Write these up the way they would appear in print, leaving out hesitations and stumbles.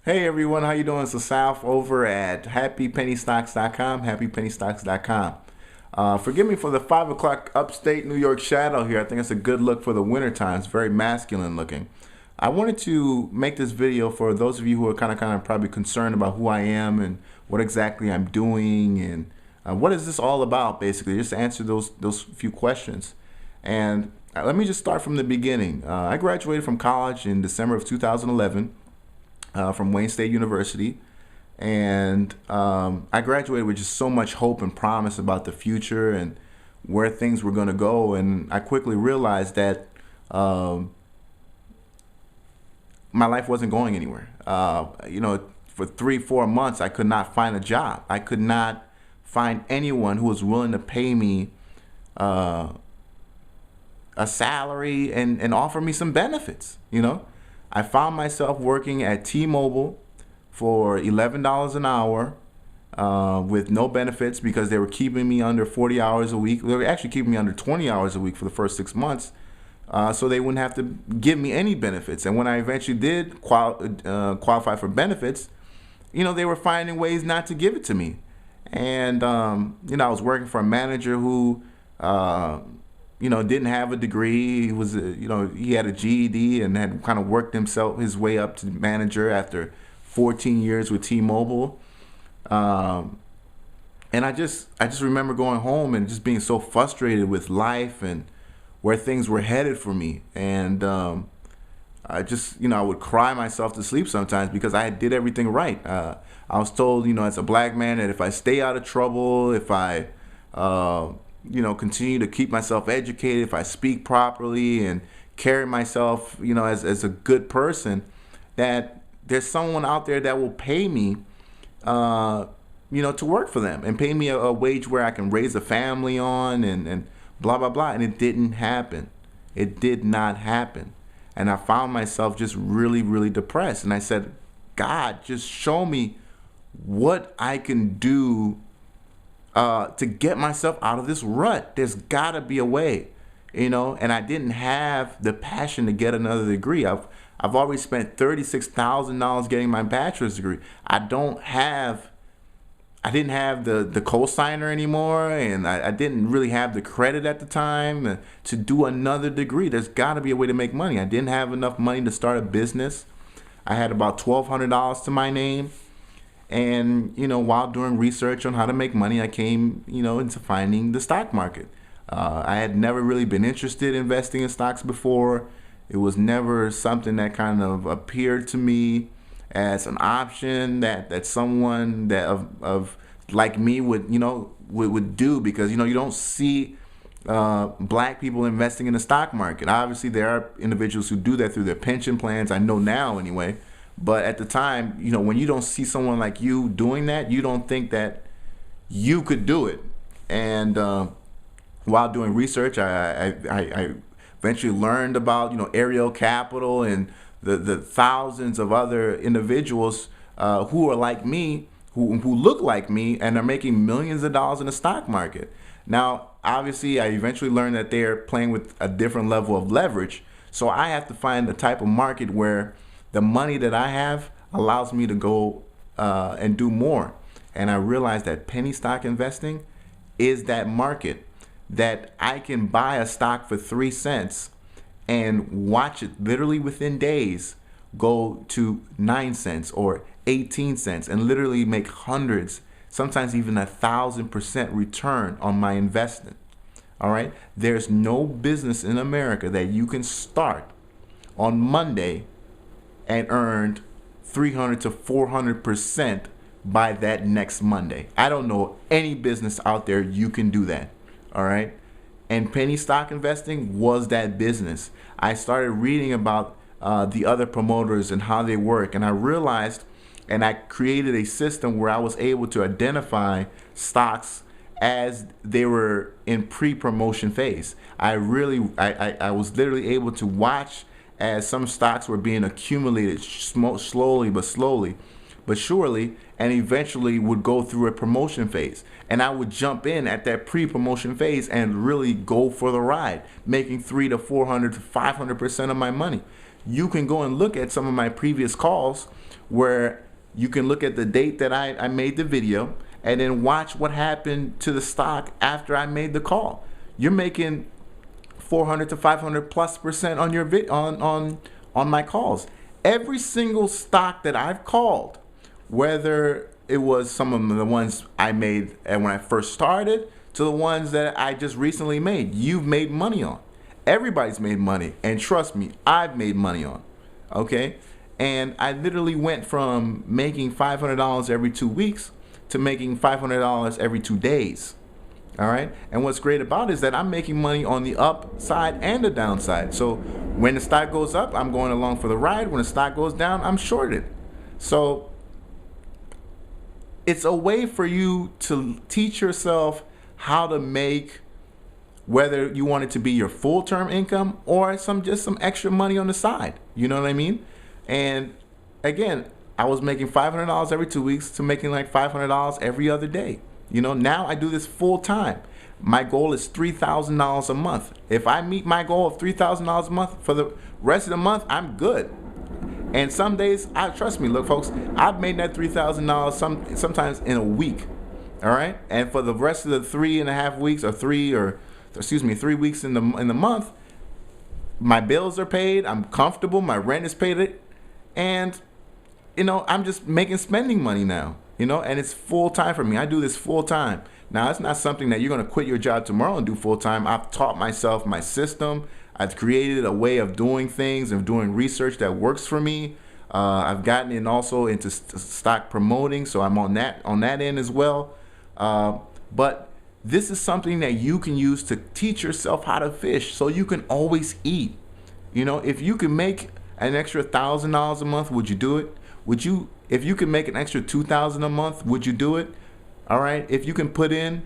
Hey everyone, how you doing? It's Asaf over at happypennystocks.com, happypennystocks.com. Forgive me for the 5 o'clock upstate New York shadow here. I think it's a good look for the winter time. It's very masculine looking. I wanted to make this video for those of you who are kind of probably concerned about who I am and what exactly I'm doing and what is this all about, basically. Just to answer those few questions. And let me just start from the beginning. I graduated from college in December of 2011. From Wayne State University, and I graduated with just so much hope and promise about the future and where things were going to go. And I quickly realized that my life wasn't going anywhere. For 3-4 months, I could not find a job. I could not find anyone who was willing to pay me a salary and offer me some benefits. I found myself working at T-Mobile for $11 an hour with no benefits because they were keeping me under 40 hours a week. They were actually keeping me under 20 hours a week for the first 6 months, so they wouldn't have to give me any benefits. And when I eventually did qualify for benefits, they were finding ways not to give it to me. And I was working for a manager who didn't have a degree. He was, he had a GED and had kind of worked his way up to manager after 14 years with T-Mobile. And I just remember going home and just being so frustrated with life and where things were headed for me. And I would cry myself to sleep sometimes because I did everything right. I was told, as a black man, that if I stay out of trouble, if I continue to keep myself educated, if I speak properly and carry myself, as a good person, that there's someone out there that will pay me, to work for them and pay me a wage where I can raise a family on and blah, blah, blah. And it didn't happen. It did not happen. And I found myself just really, really depressed. And I said, God, just show me what I can do to get myself out of this rut. There's gotta be a way, and I didn't have the passion to get another degree. I've already spent $36,000 getting my bachelor's degree. I didn't have the co-signer anymore, and I didn't really have the credit at the time to do another degree. There's gotta be a way to make money. I didn't have enough money to start a business. I had about $1,200 to my name. And, while doing research on how to make money, I came, into finding the stock market. I had never really been interested in investing in stocks before. It was never something that kind of appeared to me as an option that someone that of like me would do, because, you don't see black people investing in the stock market. Obviously, there are individuals who do that through their pension plans. I know now anyway. But at the time, when you don't see someone like you doing that, you don't think that you could do it. And while doing research, I eventually learned about, Ariel Capital and the thousands of other individuals who are like me, who look like me and are making millions of dollars in the stock market. Now, obviously, I eventually learned that they're playing with a different level of leverage. So I have to find the type of market where the money that I have allows me to go and do more. And I realized that penny stock investing is that market, that I can buy a stock for 3 cents and watch it literally within days go to 9 cents or 18 cents and literally make hundreds, sometimes even 1,000% return on my investment. All right. There's no business in America that you can start on Monday and earned 300 to 400% by that next Monday. I don't know any business out there you can do that. All right. And penny stock investing was that business. I started reading about the other promoters and how they work. And I realized, and I created a system where I was able to identify stocks as they were in pre-promotion phase. I was literally able to watch as some stocks were being accumulated slowly but surely, and eventually would go through a promotion phase. And I would jump in at that pre-promotion phase and really go for the ride, making 300 to 400 to 500% of my money. You can go and look at some of my previous calls where you can look at the date that I made the video and then watch what happened to the stock after I made the call. You're making 400 to 500+% on your on my calls. Every single stock that I've called, whether it was some of the ones I made and when I first started to the ones that I just recently made, you've made money on. Everybody's made money, and trust me, I've made money on. Okay? And I literally went from making $500 every 2 weeks to making $500 every 2 days. All right. And what's great about it is that I'm making money on the upside and the downside. So when the stock goes up, I'm going along for the ride. When the stock goes down, I'm shorted. So it's a way for you to teach yourself how to make, whether you want it to be your full-term income or just some extra money on the side. You know what I mean? And again, I was making $500 every 2 weeks to making like $500 every other day. You know, now I do this full time. My goal is $3,000 a month. If I meet my goal of $3,000 a month for the rest of the month, I'm good. And some days, trust me, look, folks, I've made that $3,000 sometimes in a week. All right, and for the rest of the 3.5 weeks, or 3 weeks in the month, my bills are paid. I'm comfortable. My rent is paid, and you know, I'm just making spending money now. You know, and it's full time for me. I do this full time. Now, it's not something that you're going to quit your job tomorrow and do full time. I've taught myself my system. I've created a way of doing things and doing research that works for me. I've gotten in also into stock promoting, so I'm on that end as well. But this is something that you can use to teach yourself how to fish, so you can always eat. You know, if you can make an extra $1,000 a month, would you do it? If you can make an extra $2,000 a month, would you do it? All right. If you can put in,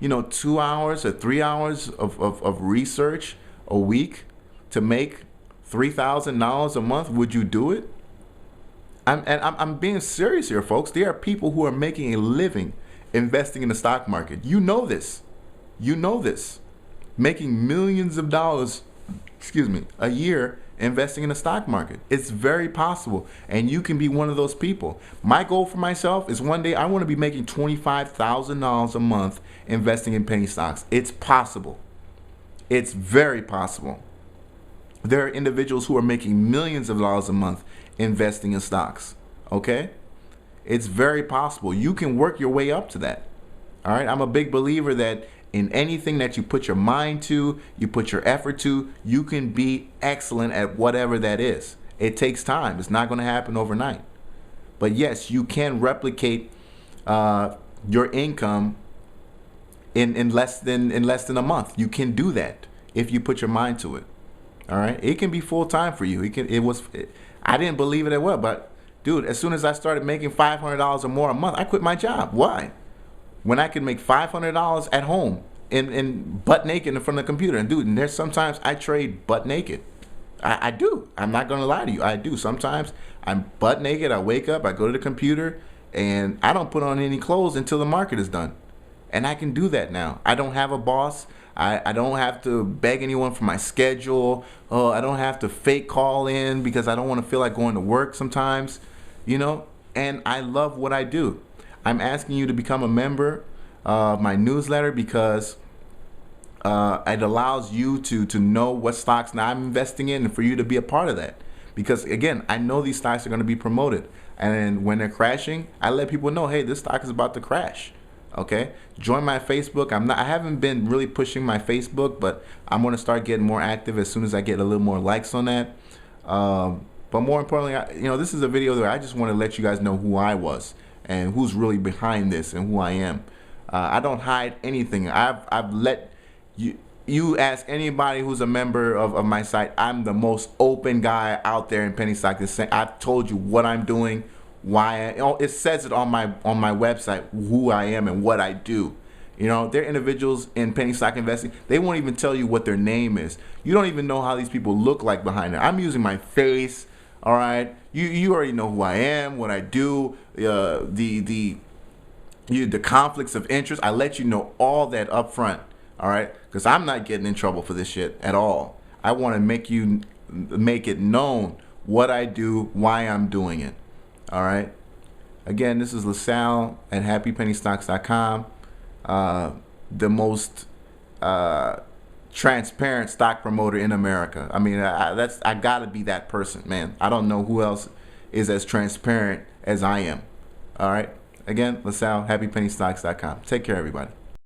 2 hours or 3 hours of research a week to make $3,000 a month, would you do it? I'm being serious here, folks. There are people who are making a living investing in the stock market. You know this. Making millions of dollars, a year investing in the stock market. It's very possible, and you can be one of those people. My goal for myself is one day I want to be making $25,000 a month investing in penny stocks. It's possible. It's very possible. There are individuals who are making millions of dollars a month investing in stocks. Okay? It's very possible. You can work your way up to that. All right? I'm a big believer that in anything that you put your mind to, you put your effort to, you can be excellent at whatever that is. It takes time. It's not going to happen overnight. But yes, you can replicate your income in less than a month. You can do that if you put your mind to it. All right, it can be full time for you. I didn't believe it at well, but dude, as soon as I started making $500 or more a month, I quit my job. Why? When I can make $500 at home in butt naked in front of the computer. And dude, and there's sometimes I trade butt naked. I do. I'm not gonna lie to you. I do. Sometimes I'm butt naked. I wake up, I go to the computer, and I don't put on any clothes until the market is done. And I can do that now. I don't have a boss. I don't have to beg anyone for my schedule. Oh, I don't have to fake call in because I don't want to feel like going to work sometimes, and I love what I do. I'm asking you to become a member of my newsletter because it allows you to know what stocks that I'm investing in and for you to be a part of that. Because again, I know these stocks are going to be promoted. And when they're crashing, I let people know, hey, this stock is about to crash. Okay, join my Facebook. I haven't been really pushing my Facebook, but I'm going to start getting more active as soon as I get a little more likes on that. But more importantly, this is a video where I just want to let you guys know who I was and who's really behind this and who I am. I don't hide anything. I've let you ask anybody who's a member of my site. I'm the most open guy out there in penny stock. I've told you what I'm doing, why it says it on my website who I am and what I do. There are individuals in penny stock investing, they won't even tell you what their name is. You don't even know how these people look like behind it. I'm using my face. All right, you already know who I am, what I do, the conflicts of interest. I let you know all that up front. All right, because I'm not getting in trouble for this shit at all. I want to make it known what I do, why I'm doing it. All right. Again, this is LaSalle at HappyPennyStocks.com, the most transparent stock promoter in America. I mean, I gotta be that person, man. I don't know who else is as transparent as I am. All right. Again, LaSalle, HappyPennyStocks.com. Take care, everybody.